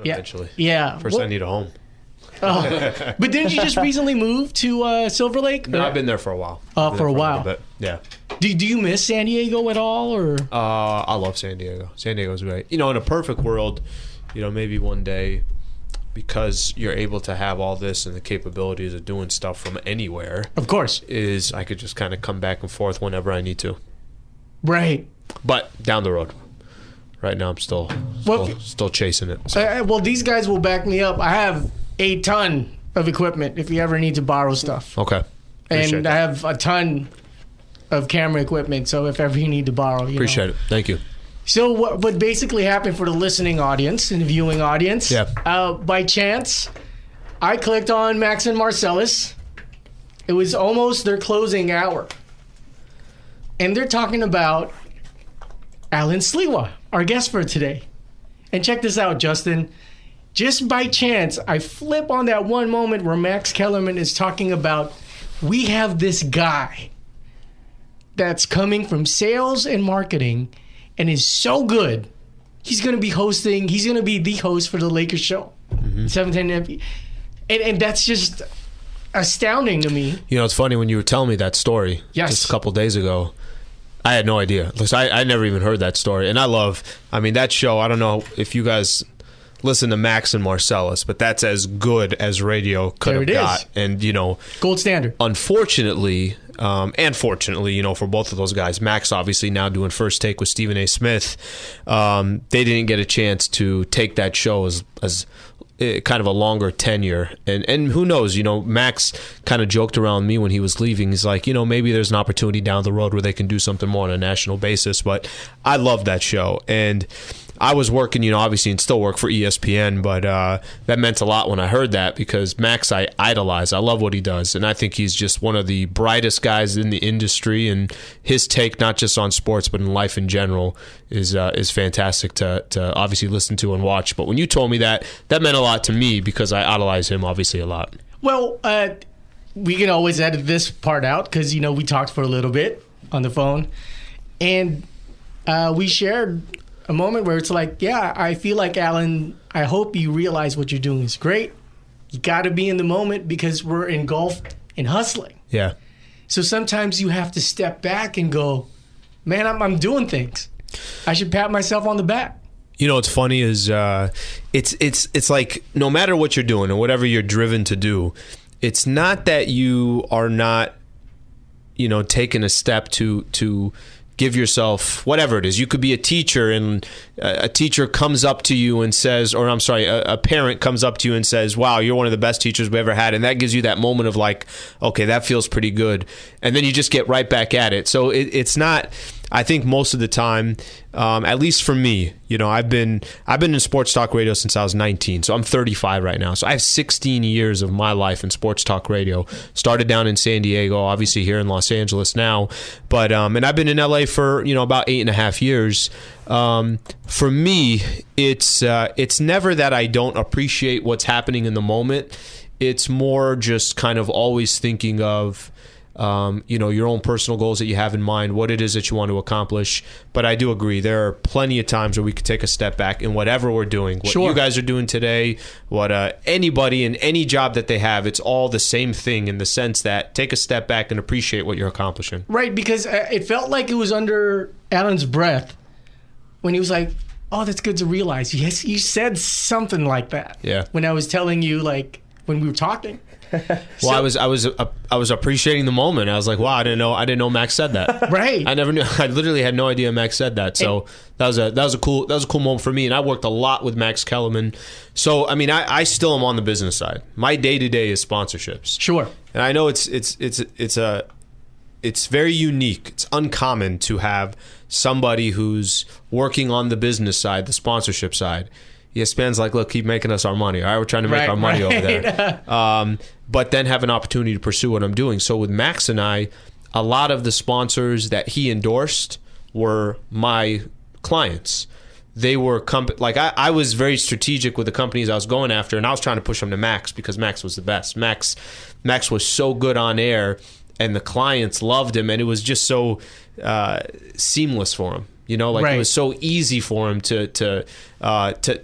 eventually. Yeah. First, I need a home. Oh. But didn't you just recently move to Silver Lake? No, I've been there for a while. For a while. Bit. Yeah. Do you miss San Diego at all, or? I love San Diego. San Diego's great. In a perfect world, maybe one day, because you're able to have all this and the capabilities of doing stuff from anywhere. Of course. Is I could just kind of come back and forth whenever I need to. Right. But down the road. Right now, I'm still chasing it. So. Well, these guys will back me up. I have a ton of equipment if you ever need to borrow stuff. Okay. And I have a ton of camera equipment, so if ever you need to borrow, Appreciate it. Thank you. So what basically happened for the listening audience and the viewing audience, by chance, I clicked on Max and Marcellus. It was almost their closing hour. And they're talking about Allen Sliwa, our guest for today. And check this out, Justin. Just by chance, I flip on that one moment where Max Kellerman is talking about, we have this guy that's coming from sales and marketing and is so good. He's going to be the host for the Lakers show. 710 MP. And that's just astounding to me. It's funny when you were telling me that story just a couple of days ago. I had no idea. I never even heard that story. And that show, I don't know if you guys listen to Max and Marcellus, but that's as good as radio could have got. And, gold standard. Unfortunately, and fortunately, for both of those guys, Max obviously now doing First Take with Stephen A. Smith, they didn't get a chance to take that show as kind of a longer tenure. And who knows, Max kind of joked around me when he was leaving. He's like, maybe there's an opportunity down the road where they can do something more on a national basis. But I love that show. And I was working, obviously, and still work for ESPN, but that meant a lot when I heard that, because Max I idolize. I love what he does, and I think he's just one of the brightest guys in the industry, and his take, not just on sports, but in life in general, is fantastic to obviously listen to and watch. But when you told me that meant a lot to me, because I idolize him, obviously, a lot. Well, we can always edit this part out, because, we talked for a little bit on the phone, and we shared a moment where it's like, I feel like, Allen, I hope you realize what you're doing is great. You got to be in the moment, because we're engulfed in hustling. Yeah. So sometimes you have to step back and go, man, I'm doing things. I should pat myself on the back. What's funny is it's like, no matter what you're doing or whatever you're driven to do, it's not that you are not, taking a step to give yourself whatever it is. You could be a teacher, and a teacher comes up to you and says, or I'm sorry, a parent comes up to you and says, wow, you're one of the best teachers we ever had. And that gives you that moment of like, okay, that feels pretty good. And then you just get right back at it. So it's not, I think most of the time, at least for me, I've been in sports talk radio since I was 19. So I'm 35 right now. So I have 16 years of my life in sports talk radio. Started down in San Diego, obviously here in Los Angeles now. But and I've been in LA for about 8.5 years. For me, it's never that I don't appreciate what's happening in the moment. It's more just kind of always thinking of your own personal goals that you have in mind, what it is that you want to accomplish. But I do agree, there are plenty of times where we could take a step back in whatever we're doing. What you guys are doing today, what anybody in any job that they have, it's all the same thing, in the sense that take a step back and appreciate what you're accomplishing. Right, because it felt like it was under Allen's breath when he was like, oh, that's good to realize. Yes, you said something like that. Yeah. When I was telling you, like, when we were talking. Well, I was appreciating the moment. I was like, wow, I didn't know Max said that. Right. I never knew. I literally had no idea Max said that. So that was a cool moment for me. And I worked a lot with Max Kellerman. So I still am on the business side. My day-to-day is sponsorships. Sure. And I know it's very unique. It's uncommon to have somebody who's working on the business side, the sponsorship side. ESPN's like, look, keep making us our money. All right, we're trying to make our money over there. But then have an opportunity to pursue what I'm doing. So with Max and I, a lot of the sponsors that he endorsed were my clients. They were I was very strategic with the companies I was going after, and I was trying to push them to Max because Max was the best. Max was so good on air, and the clients loved him, and it was just so seamless for him. You know, like it was so easy for him to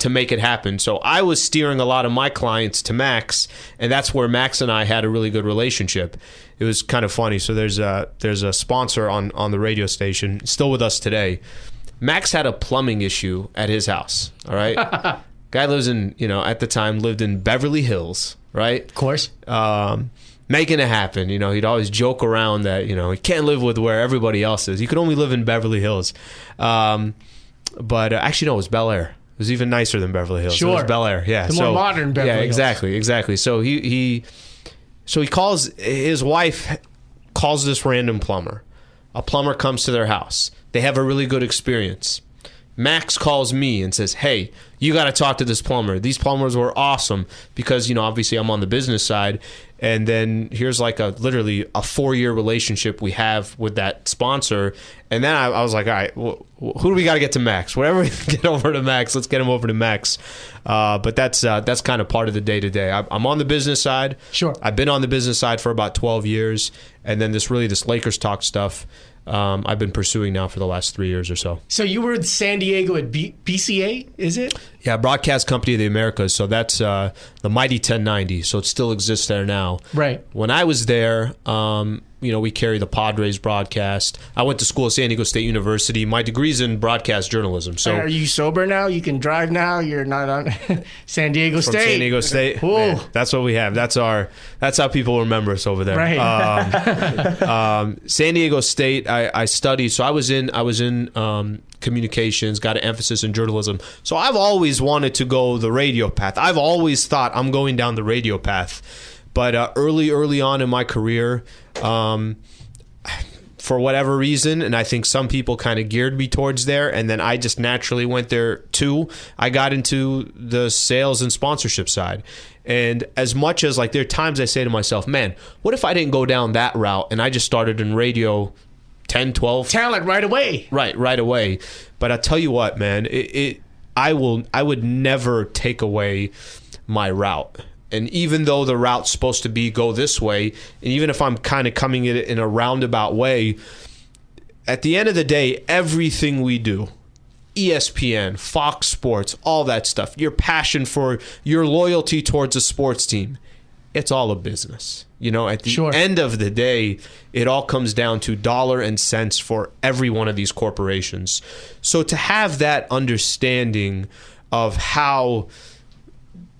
make it happen. So I was steering a lot of my clients to Max, and that's where Max and I had a really good relationship. It was kind of funny. So there's a sponsor on the radio station, still with us today. Max had a plumbing issue at his house. All right, guy lives in, at the time lived in Beverly Hills, right? Of course. Making it happen. He'd always joke around that, he can't live with where everybody else is. He could only live in Beverly Hills. But actually, no, it was Bel Air. It was even nicer than Beverly Hills. Sure. It was Bel Air. Yeah. The more modern Beverly Hills. Yeah, exactly. So he calls, his wife calls this random plumber. A plumber comes to their house. They have a really good experience. Max calls me and says, hey, you got to talk to this plumber. These plumbers were awesome because, obviously I'm on the business side. And then here's like literally a 4-year relationship we have with that sponsor. And then I was like, all right, who do we got to get to Max? Whatever we can get over to Max, let's get him over to Max. But that's kind of part of the day-to-day. I'm on the business side. Sure. I've been on the business side for about 12 years. And then this Lakers Talk stuff, I've been pursuing now for the last 3 years or so. So you were in San Diego at BCA, is it? Yeah, Broadcast Company of the Americas. So that's the Mighty 1090. So it still exists there now. Right. When I was there, we carry the Padres broadcast. I went to school at San Diego State University. My degree's in broadcast journalism. So are you sober now? You can drive now? You're not on San Diego State? From San Diego State. Man, that's what we have. That's how people remember us over there. Right. San Diego State, I studied. So I was in communications, got an emphasis in journalism. So I've always wanted to go the radio path. I've always thought I'm going down the radio path. But early on in my career, for whatever reason, and I think some people kind of geared me towards there, and then I just naturally went there too. I got into the sales and sponsorship side. And as much as there are times I say to myself, man, what if I didn't go down that route and I just started in radio 10, 12? Talent right away. Right away. But I tell you what, man, I would never take away my route. And even though the route's supposed to be go this way, and even if I'm kind of coming at it in a roundabout way, at the end of the day, everything we do, ESPN, Fox Sports, all that stuff, your passion for your loyalty towards a sports team, it's all a business. At the end of the day, it all comes down to dollar and cents for every one of these corporations. So to have that understanding of how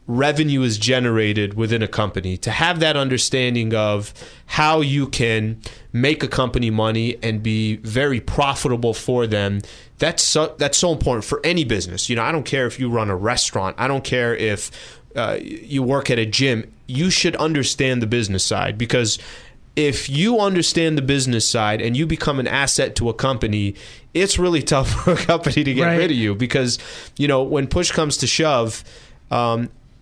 revenue is generated within a company, to have that understanding of how you can make a company money and be very profitable for them, that's so important for any business. I don't care if you run a restaurant. I don't care if you work at a gym. You should understand the business side, because if you understand the business side and you become an asset to a company, it's really tough for a company to get rid of you, because when push comes to shove,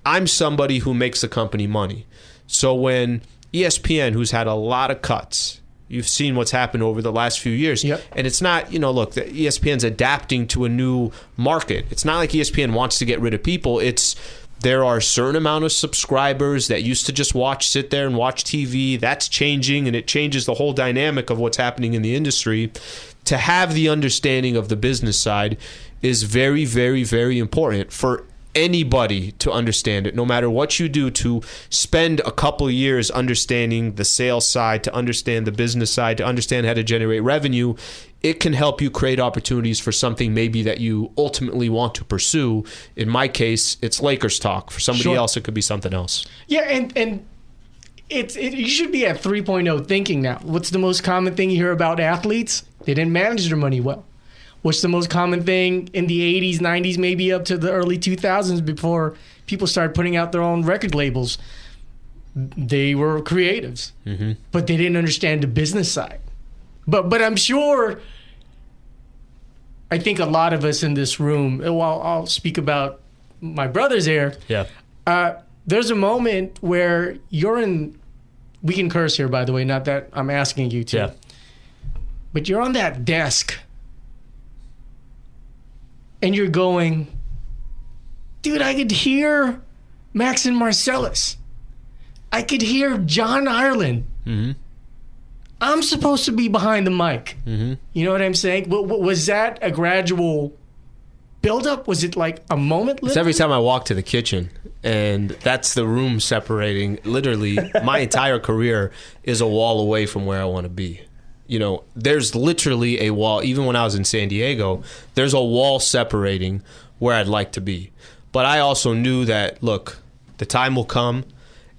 I'm somebody who makes the company money. So when ESPN, who's had a lot of cuts, you've seen what's happened over the last few years. Yep. And it's not, look, the ESPN's adapting to a new market. It's not like ESPN wants to get rid of people. There are a certain amount of subscribers that used to just sit there and watch TV. That's changing, and it changes the whole dynamic of what's happening in the industry. To have the understanding of the business side is very, very, very important for anybody to understand it, no matter what you do, to spend a couple of years understanding the sales side, to understand the business side, to understand how to generate revenue. It can help you create opportunities for something maybe that you ultimately want to pursue. In my case, it's Lakers Talk. For somebody else, it could be something else. Yeah, and you should be at 3.0 thinking now. What's the most common thing you hear about athletes? They didn't manage their money well. What's the most common thing in the 80s, 90s, maybe up to the early 2000s, before people started putting out their own record labels? They were creatives, but they didn't understand the business side. But I'm sure, I think a lot of us in this room, while I'll speak about my brothers here, there's a moment where you're in, we can curse here, by the way, not that I'm asking you to, but you're on that desk and you're going, dude, I could hear Max and Marcellus. I could hear John Ireland. I'm supposed to be behind the mic. Mm-hmm. You know what I'm saying? Was that a gradual build-up? Was it like a moment? It's every time I walk to the kitchen, and that's the room separating. Literally, my entire career is a wall away from where I want to be. You know, there's literally a wall. Even when I was in San Diego, there's a wall separating where I'd like to be. But I also knew that, look, the time will come.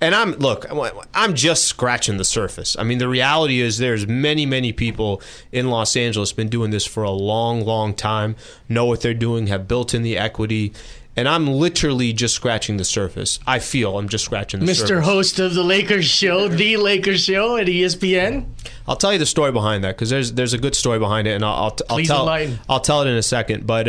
And I'm just scratching the surface. I mean, the reality is there's many, many people in Los Angeles been doing this for a long, long time, know what they're doing, have built in the equity. And I'm literally just scratching the surface. I feel I'm just scratching the surface. Mr. Host of the Lakers Show, The Lakers Show at ESPN. I'll tell you the story behind that, because there's a good story behind it, and I'll tell it in a second. But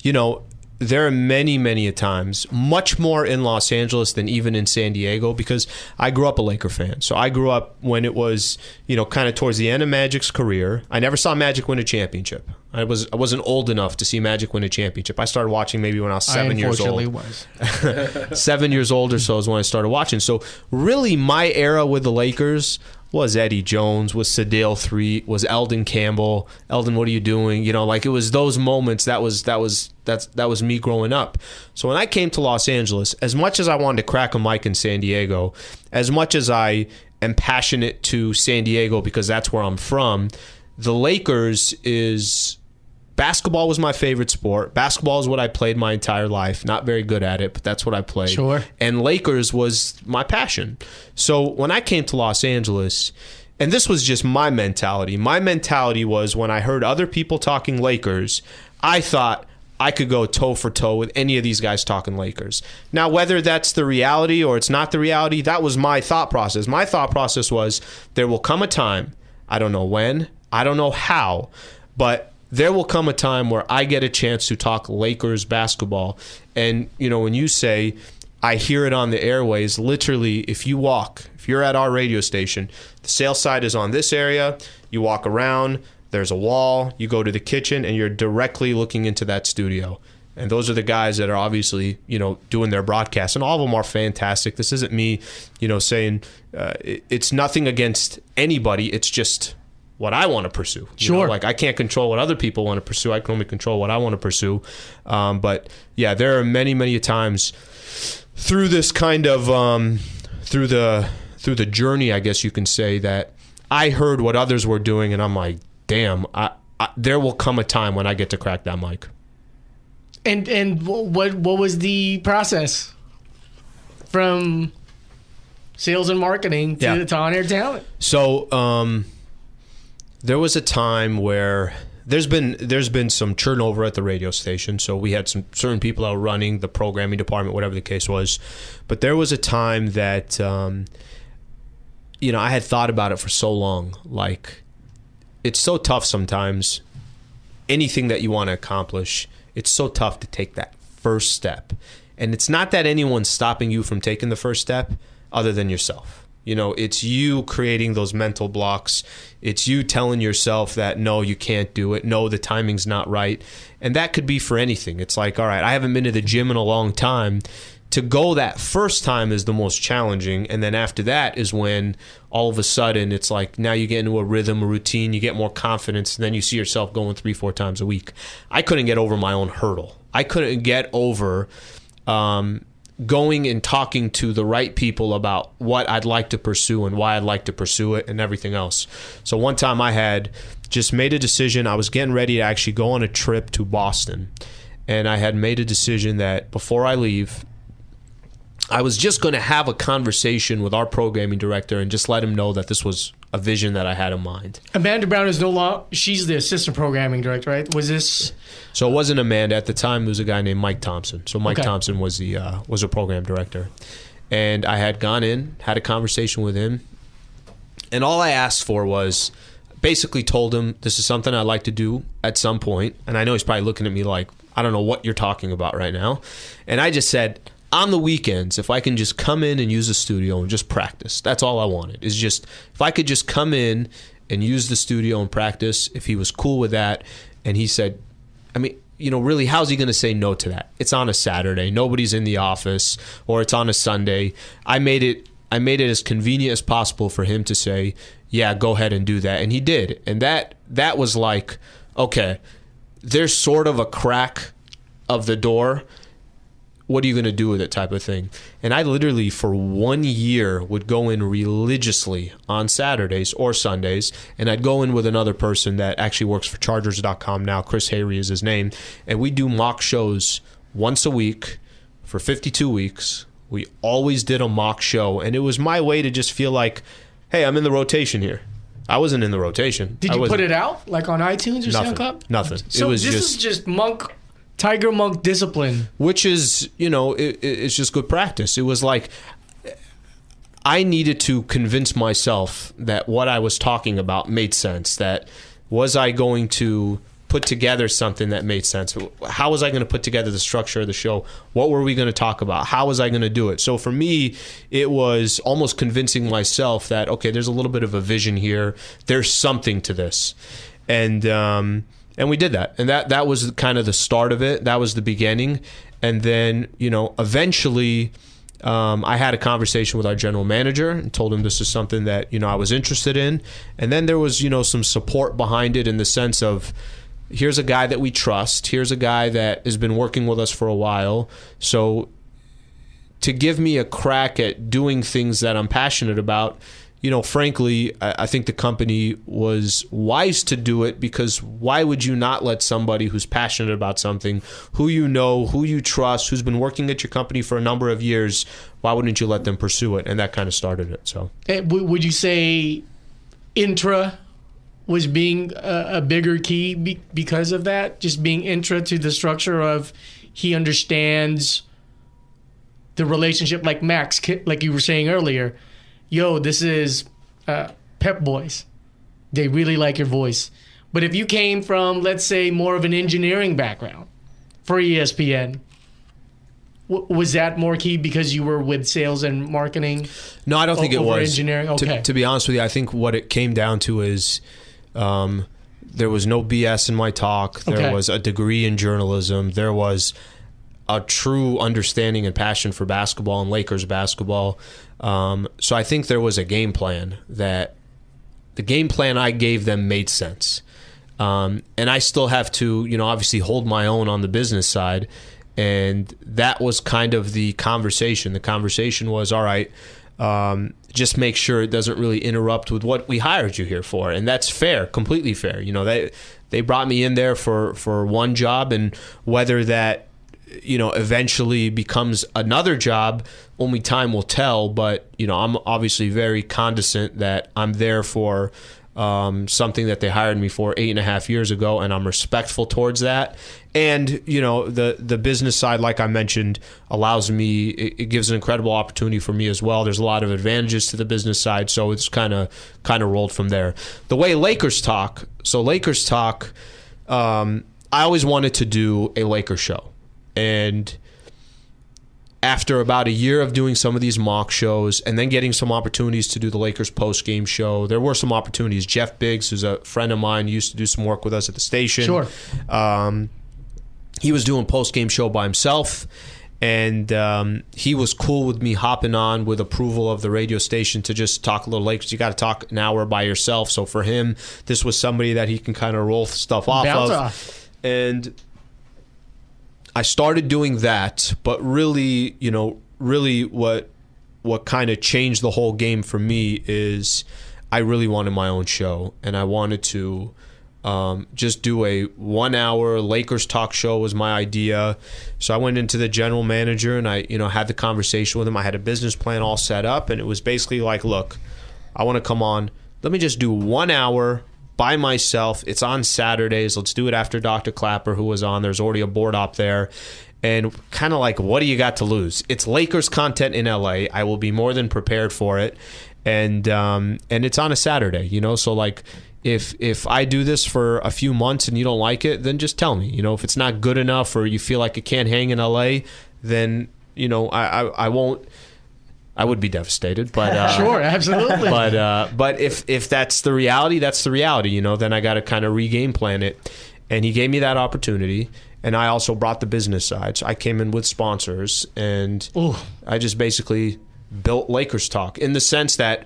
you know, there are many, many a times, much more in Los Angeles than even in San Diego, because I grew up a Laker fan. So I grew up when it was, you know, kind of towards the end of Magic's career. I never saw Magic win a championship. I wasn't old enough to see Magic win a championship. I started watching maybe when I was 7 years old. I unfortunately was. 7 years old or so is when I started watching. So really my era with the Lakers was Eddie Jones, was Sedale 3, was Eldon Campbell. Eldon, what are you doing? You know, like, it was those moments. That was me growing up. So when I came to Los Angeles, as much as I wanted to crack a mic in San Diego, as much as I am passionate to San Diego because that's where I'm from, the Lakers is... Basketball was my favorite sport. Basketball is what I played my entire life. Not very good at it, but that's what I played. Sure. And Lakers was my passion. So when I came to Los Angeles, and this was just my mentality was when I heard other people talking Lakers, I thought I could go toe for toe with any of these guys talking Lakers. Now, whether that's the reality or it's not the reality, that was my thought process. My thought process was, there will come a time, I don't know when, I don't know how, but there will come a time where I get a chance to talk Lakers basketball. And, you know, when you say, I hear it on the airways, literally, if you're at our radio station, the sales side is on this area, you walk around, there's a wall, you go to the kitchen, and you're directly looking into that studio. And those are the guys that are obviously, you know, doing their broadcast. And all of them are fantastic. This isn't me, you know, saying it's nothing against anybody. It's just what I want to pursue. Sure. You know, like, I can't control what other people want to pursue. I can only control what I want to pursue. But yeah, there are many, many times through this kind of through the journey, I guess you can say, that I heard what others were doing, and I'm like, damn, there will come a time when I get to crack that mic. And what was the process from sales and marketing to on-air talent? So there was a time where there's been some turnover at the radio station. So we had some certain people that were running the programming department, whatever the case was. But there was a time that you know, I had thought about it for so long. Like, it's so tough sometimes. Anything that you want to accomplish, it's so tough to take that first step. And it's not that anyone's stopping you from taking the first step other than yourself. You know, it's you creating those mental blocks. It's you telling yourself that, no, you can't do it. No, the timing's not right. And that could be for anything. It's like, all right, I haven't been to the gym in a long time. To go that first time is the most challenging. And then after that is when all of a sudden it's like, now you get into a rhythm, a routine, you get more confidence, and then you see yourself going 3-4 times a week. I couldn't get over my own hurdle. I couldn't get over going and talking to the right people about what I'd like to pursue and why I'd like to pursue it and everything else. So one time I had just made a decision. I was getting ready to actually go on a trip to Boston. And I had made a decision that before I leave, I was just going to have a conversation with our programming director and just let him know that this was a vision that I had in mind. Amanda Brown is no longer, she's the assistant programming director, right? Was this? So it wasn't Amanda. At the time, there was a guy named Mike Thompson. So Mike Thompson was a program director. And I had gone in, had a conversation with him. And all I asked for was, basically told him, this is something I'd like to do at some point. And I know he's probably looking at me like, I don't know what you're talking about right now. And I just said, on the weekends, if I can just come in and use the studio and just practice. That's all I wanted. Is just, if I could just come in and use the studio and practice, if he was cool with that. And he said, I mean, you know, really, how's he going to say no to that? It's on a Saturday. Nobody's in the office. Or it's on a Sunday. I made it I made it as convenient as possible for him to say, yeah, go ahead and do that. And he did. And that was like, okay, there's sort of a crack of the door. What are you going to do with it type of thing? And I literally, for 1 year, would go in religiously on Saturdays or Sundays, and I'd go in with another person that actually works for Chargers.com now. Chris Hayrie is his name. And we do mock shows once a week for 52 weeks. We always did a mock show, and it was my way to just feel like, hey, I'm in the rotation here. I wasn't in the rotation. Did you put it out, like on iTunes or SoundCloud? Nothing. So this is just Tiger Monk discipline. Which is, it's just good practice. It was like I needed to convince myself that what I was talking about made sense, that was I going to put together something that made sense? How was I going to put together the structure of the show? What were we going to talk about? How was I going to do it? So for me, it was almost convincing myself that, okay, there's a little bit of a vision here. There's something to this. And we did that. And that was kind of the start of it. That was the beginning. And then, eventually I had a conversation with our general manager and told him this is something that, I was interested in. And then there was, some support behind it in the sense of, here's a guy that we trust. Here's a guy that has been working with us for a while. So to give me a crack at doing things that I'm passionate about, frankly, I think the company was wise to do it, because why would you not let somebody who's passionate about something, who who you trust, who's been working at your company for a number of years, why wouldn't you let them pursue it? And that kind of started it. So, would you say intra was being a bigger key because of that? Just being intra to the structure of, he understands the relationship, like Max, like you were saying earlier. Yo, this is Pep Boys. They really like your voice. But if you came from, let's say, more of an engineering background for ESPN, was that more key because you were with sales and marketing? No, I don't think it was. Engineering? Okay. To be honest with you, I think what it came down to is there was no BS in my talk. There was a degree in journalism. There was a true understanding and passion for basketball and Lakers basketball. So I think there was a game plan that the game plan I gave them made sense. And I still have to, obviously hold my own on the business side. And that was kind of the conversation. The conversation was, all right, just make sure it doesn't really interrupt with what we hired you here for. And that's fair, completely fair. They brought me in there for one job, and whether that eventually becomes another job, only time will tell. But I'm obviously very cognizant that I'm there for something that they hired me for 8.5 years ago, and I'm respectful towards that. And the business side, like I mentioned, allows me, it gives an incredible opportunity for me as well. There's a lot of advantages to the business side, so it's kind of rolled from there. The way Lakers Talk, I always wanted to do a Lakers show. And after about a year of doing some of these mock shows and then getting some opportunities to do the Lakers post-game show, there were some opportunities. Jeff Biggs, who's a friend of mine, used to do some work with us at the station. Sure. He was doing post-game show by himself, and he was cool with me hopping on with approval of the radio station to just talk a little Lakers. You got to talk an hour by yourself. So for him, this was somebody that he can kind of roll stuff off of. And I started doing that, but really what kind of changed the whole game for me is I really wanted my own show, and I wanted to just do a 1 hour Lakers talk show was my idea. So I went into the general manager and I had the conversation with him. I had a business plan all set up, and it was basically like, look, I want to come on. Let me just do 1 hour by myself. It's on Saturdays. Let's do it after Dr. Clapper, who was on. There's already a board op there. And kind of like, what do you got to lose? It's Lakers content in LA. I will be more than prepared for it. And it's on a Saturday, so like if I do this for a few months and you don't like it, then just tell me. If it's not good enough or you feel like it can't hang in LA, then I won't. I would be devastated, but sure, absolutely. But if that's the reality, that's the reality. Then I got to kind of regame plan it. And he gave me that opportunity, and I also brought the business side. So I came in with sponsors, and I just basically built Lakers Talk, in the sense that,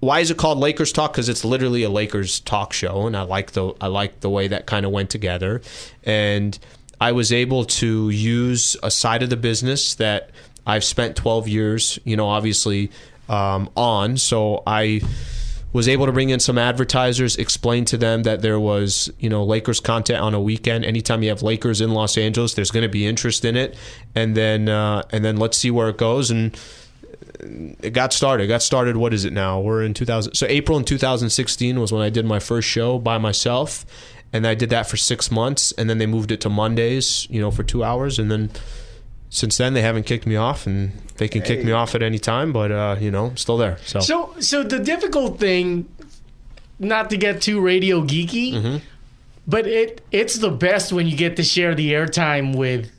why is it called Lakers Talk? Because it's literally a Lakers talk show, and I like the way that kind of went together. And I was able to use a side of the business that I've spent 12 years, obviously on. So I was able to bring in some advertisers, explain to them that there was, Lakers content on a weekend. Anytime you have Lakers in Los Angeles, there's going to be interest in it. And then let's see where it goes. And it got started. What is it now? We're in 2000. So April in 2016 was when I did my first show by myself. And I did that for 6 months. And then they moved it to Mondays, for 2 hours. And then since then, they haven't kicked me off, and they can kick me off at any time, but, I'm still there. So the difficult thing, not to get too radio geeky, but it's the best when you get to share the airtime with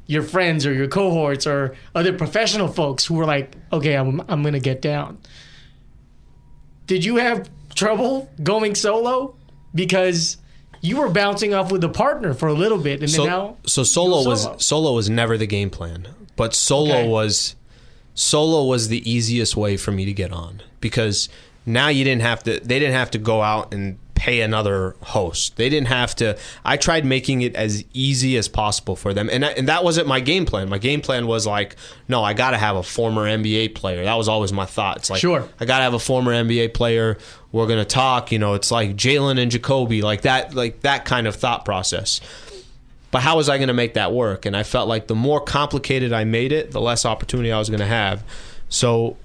your friends or your cohorts or other professional folks who are like, okay, I'm going to get down. Did you have trouble going solo? Because you were bouncing off with a partner for a little bit, and then now solo was never the game plan, but solo was the easiest way for me to get on, because now they didn't have to go out and pay another host. They didn't have to. I tried making it as easy as possible for them, and that wasn't my game plan. My game plan was like, no, I got to have a former NBA player. That was always my thought. It's like, sure, I got to have a former NBA player. We're gonna talk. It's like Jalen and Jacoby, like that kind of thought process. But how was I gonna make that work? And I felt like the more complicated I made it, the less opportunity I was gonna have. So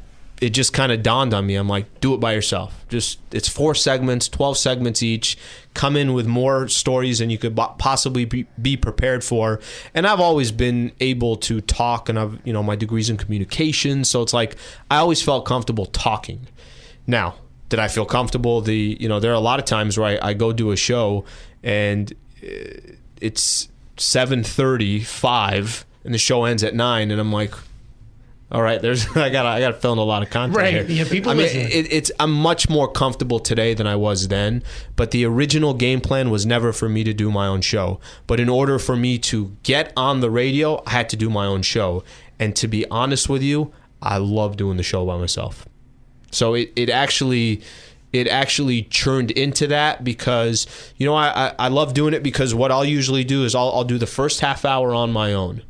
it just kind of dawned on me. I'm like, do it by yourself. It's 4 segments, 12 segments each. Come in with more stories than you could possibly be prepared for. And I've always been able to talk, and I've, my degree's in communication. So it's like, I always felt comfortable talking. Now, did I feel comfortable? There are a lot of times where I go do a show and it's 7:35 and the show ends at 9, and I'm like, all right, I got to fill in a lot of content here. Yeah, people listen. I'm much more comfortable today than I was then, but the original game plan was never for me to do my own show. But in order for me to get on the radio, I had to do my own show. And to be honest with you, I love doing the show by myself. So it actually churned into that, because I love doing it, because what I'll usually do is I'll do the first half hour on my own.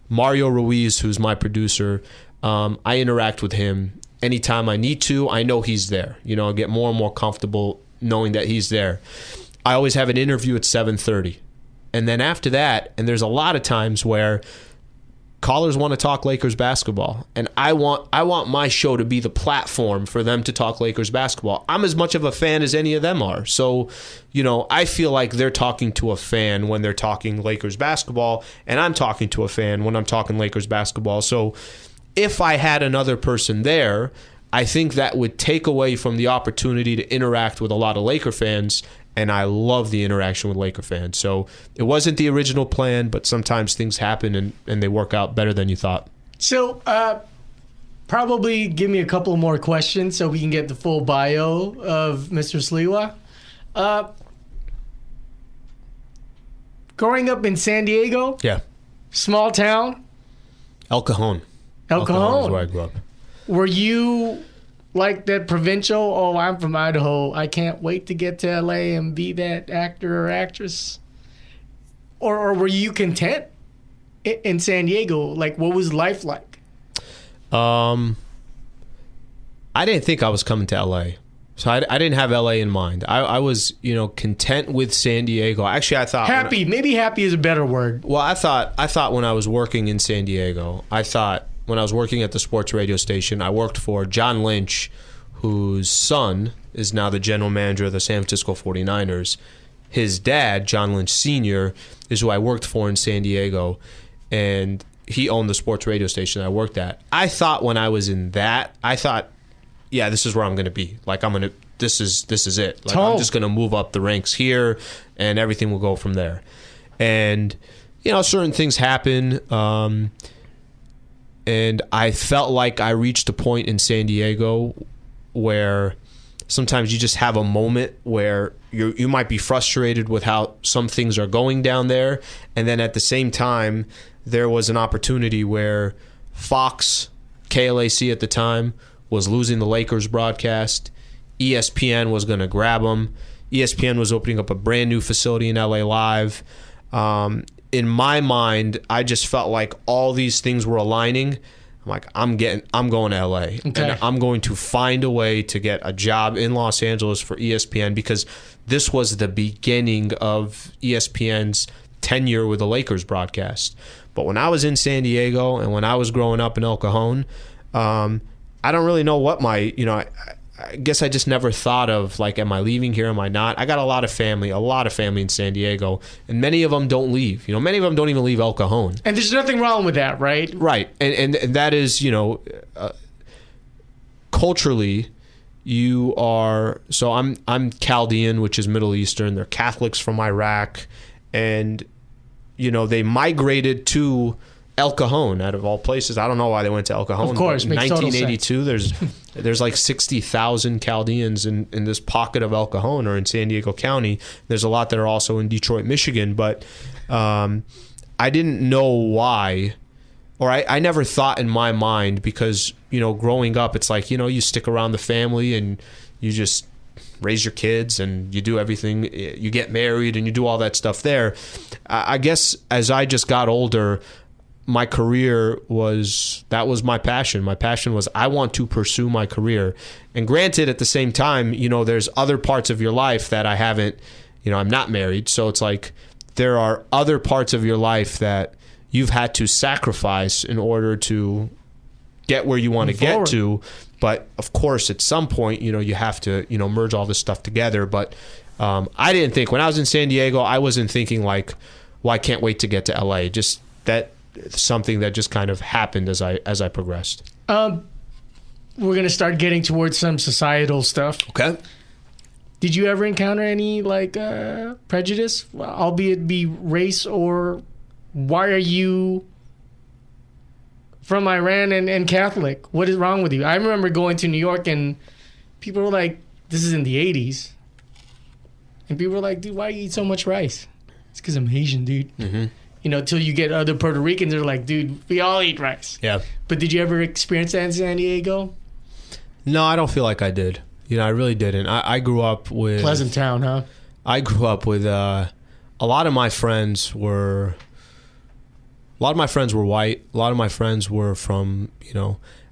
Mario Ruiz, who's my producer, I interact with him anytime I need to. I know he's there. I get more and more comfortable knowing that he's there. I always have an interview at 7:30, and then after that, and there's a lot of times where callers want to talk Lakers basketball, and I want my show to be the platform for them to talk Lakers basketball. I'm as much of a fan as any of them are. So, I feel like they're talking to a fan when they're talking Lakers basketball, and I'm talking to a fan when I'm talking Lakers basketball. So if I had another person there, I think that would take away from the opportunity to interact with a lot of Laker fans. And I love the interaction with Laker fans. So it wasn't the original plan, but sometimes things happen and they work out better than you thought. So probably give me a couple more questions so we can get the full bio of Mr. Sliwa. Growing up in San Diego? Yeah. Small town? El Cajon. El Cajon is where I grew up. Were you like that provincial, I'm from Idaho, I can't wait to get to LA and be that actor or actress? Or were you content in San Diego? Like, what was life like? I didn't think I was coming to LA. So I didn't have LA in mind. I was, content with San Diego. Actually, I thought... Happy. Maybe happy is a better word. Well, I thought when I was working in San Diego, when I was working at the sports radio station, I worked for John Lynch, whose son is now the general manager of the San Francisco 49ers. His dad, John Lynch Sr., is who I worked for in San Diego, and he owned the sports radio station I worked at. I thought when I was in that, yeah, this is where I'm going to be. Like, this is it. Like, I'm just going to move up the ranks here, and everything will go from there. And, certain things happen, and I felt like I reached a point in San Diego where sometimes you just have a moment where you might be frustrated with how some things are going down there. And then at the same time, there was an opportunity where Fox, KLAC at the time, was losing the Lakers broadcast. ESPN was going to grab them. ESPN was opening up a brand new facility in LA Live. In my mind, I just felt like all these things were aligning. I'm like, I'm going to LA. Okay. And I'm going to find a way to get a job in Los Angeles for ESPN, because this was the beginning of ESPN's tenure with the Lakers broadcast. But when I was in San Diego and when I was growing up in El Cajon, I don't really know what I guess I just never thought of, like, am I leaving here? Am I not? I got a lot of family in San Diego, and many of them don't leave. Many of them don't even leave El Cajon. And there's nothing wrong with that, right? Right. And that is, culturally, you are, so I'm Chaldean, which is Middle Eastern. They're Catholics from Iraq, and, they migrated to El Cajon, out of all places. I don't know why they went to El Cajon. Of course, in 1982, there's like 60,000 Chaldeans in this pocket of El Cajon, or in San Diego County. There's a lot that are also in Detroit, Michigan, but I didn't know why, or I never thought in my mind, because growing up, it's like you stick around the family and you just raise your kids and you do everything. You get married and you do all that stuff there. I guess as I just got older, my career was my passion. My passion was, I want to pursue my career. And granted, at the same time, there's other parts of your life that I haven't, I'm not married. So it's like, there are other parts of your life that you've had to sacrifice in order to get where you want to get to. But of course, at some point, you have to, merge all this stuff together. But I didn't think, when I was in San Diego, I wasn't thinking like, well, I can't wait to get to LA. Just that, something that just kind of happened as I progressed. We're going to start getting towards some societal stuff. Okay. Did you ever encounter any prejudice, albeit be race, or why are you from Iran and Catholic? What is wrong with you? I remember going to New York and people were like, this is in the 80s. And people were like, dude, why you eat so much rice? It's because I'm Asian, dude. Mm-hmm. Till you get other Puerto Ricans, they're like, dude, we all eat rice. Yeah. But did you ever experience that in San Diego? No, I don't feel like I did. I really didn't. I grew up with... Pleasant town, huh? I grew up with... a lot of my friends were... A lot of my friends were white. A lot of my friends were from,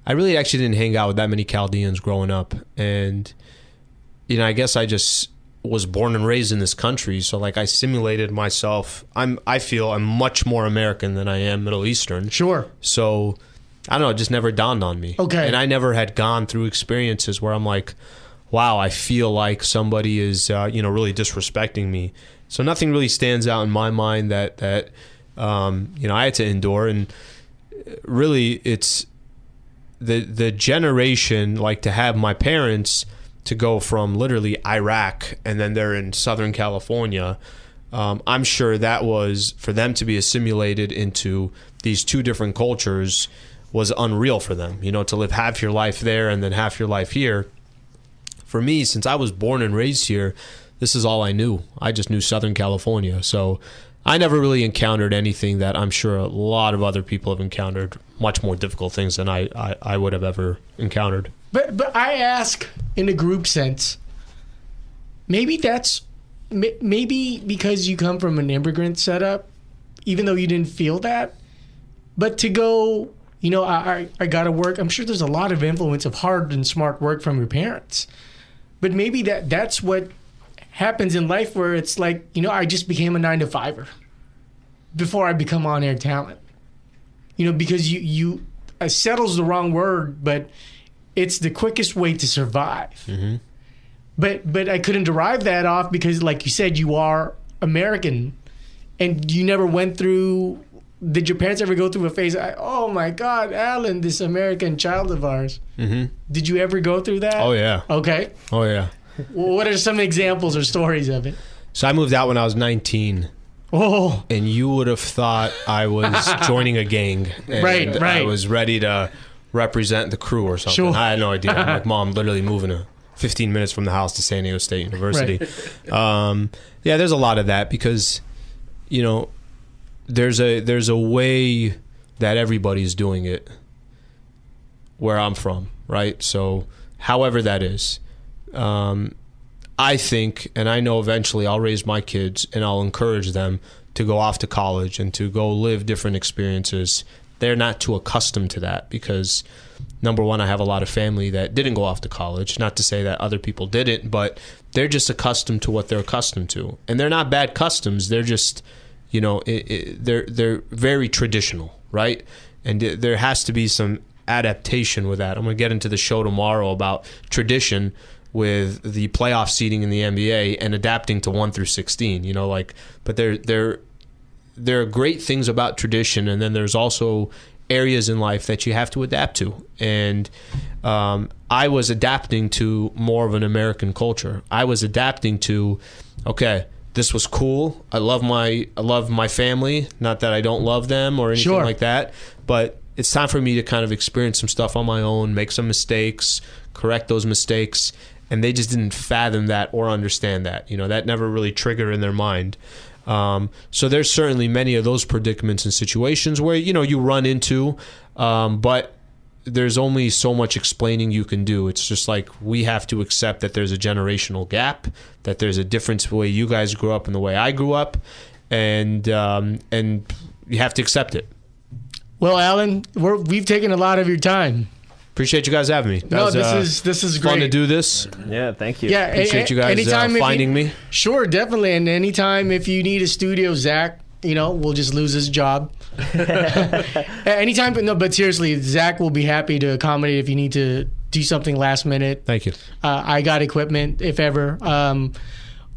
I really actually didn't hang out with that many Chaldeans growing up. And, I guess I just was born and raised in this country, so I simulated myself. I feel I'm much more American than I am Middle Eastern. Sure. So I don't know, it just never dawned on me. Okay. And I never had gone through experiences where I'm like, wow, I feel like somebody is really disrespecting me. So nothing really stands out in my mind that I had to endure. And really, it's the generation, to have my parents to go from literally Iraq and then they're in Southern California. I'm sure that was, for them to be assimilated into these two different cultures, was unreal for them, to live half your life there and then half your life here. For me, since I was born and raised here, this is all I knew. I just knew Southern California. So I never really encountered anything that I'm sure a lot of other people have encountered, much more difficult things than I would have ever encountered. But I ask in a group sense, maybe because you come from an immigrant setup, even though you didn't feel that, but to go, I got to work. I'm sure there's a lot of influence of hard and smart work from your parents, but maybe that's what happens in life, where it's like, I just became a 9-to-5er before I become on-air talent, because you settle's the wrong word, but it's the quickest way to survive. Mm-hmm. But I couldn't derive that off because, like you said, you are American, and you never went through. Did your parents ever go through a phase? Oh my God, Alan, this American child of ours. Mm-hmm. Did you ever go through that? Oh yeah. Okay. Oh yeah. Well, what are some examples or stories of it? So I moved out when I was 19. Oh. And you would have thought I was joining a gang. And right. I was ready to represent the crew or something. Sure. I had no idea. I'm like, Mom, literally moving 15 minutes from the house to San Diego State University. Right. There's a lot of that because, there's a way that everybody's doing it. where I'm from, right? So however that is, I think, and I know eventually I'll raise my kids and I'll encourage them to go off to college and to go live different experiences. They're not too accustomed to that because, number one, I have a lot of family that didn't go off to college. Not to say that other people didn't, but they're just accustomed to what they're accustomed to. And they're not bad customs. They're just, they're very traditional, right? And there has to be some adaptation with that. I'm going to get into the show tomorrow about tradition with the playoff seeding in the NBA and adapting to 1 through 16. But there are great things about tradition, and then there's also areas in life that you have to adapt to. And I was adapting to more of an American culture. I was adapting to, okay, this was cool. I love my family. Not that I don't love them or anything like that, but it's time for me to kind of experience some stuff on my own, make some mistakes, correct those mistakes. And they just didn't fathom that or understand that. That never really triggered in their mind. So there's certainly many of those predicaments and situations where, you run into, but there's only so much explaining you can do. It's just like we have to accept that there's a generational gap, that there's a difference the way you guys grew up and the way I grew up, and you have to accept it. Well, Alan, we've taken a lot of your time. Appreciate you guys having me. This is great. Fun to do this. Yeah, thank you. Yeah, appreciate you guys finding me. Sure, definitely. And anytime if you need a studio, Zach, we'll just lose his job. Anytime, but seriously, Zach will be happy to accommodate if you need to do something last minute. Thank you. I got equipment if ever.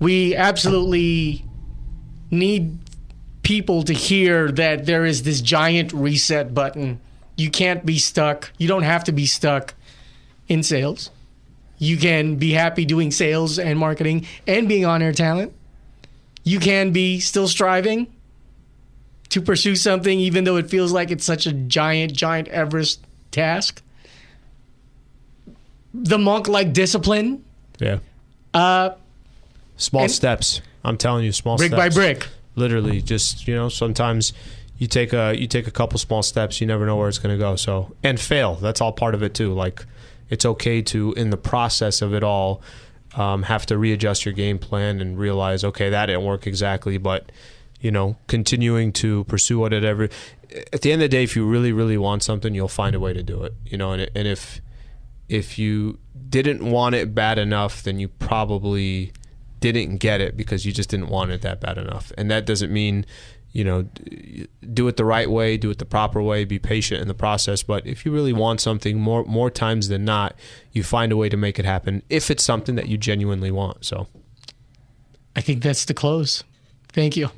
We absolutely need people to hear that there is this giant reset button. You can't be stuck. You don't have to be stuck in sales. You can be happy doing sales and marketing and being on-air talent. You can be still striving to pursue something even though it feels like it's such a giant Everest task. The monk-like discipline. Yeah. Small steps. I'm telling you, small brick steps. Brick by brick. Literally, just, sometimes you take a couple small steps, you never know where it's going to go. So, and fail. That's all part of it too. Like, it's okay to, in the process of it all, have to readjust your game plan and realize, okay, that didn't work exactly, but continuing to pursue whatever. At the end of the day, if you really, really want something, you'll find a way to do it. And if you didn't want it bad enough, then you probably didn't get it because you just didn't want it that bad enough. And that doesn't mean do it the right way, do it the proper way, be patient in the process. But if you really want something, more times than not, you find a way to make it happen if it's something that you genuinely want. So I think that's the close. Thank you.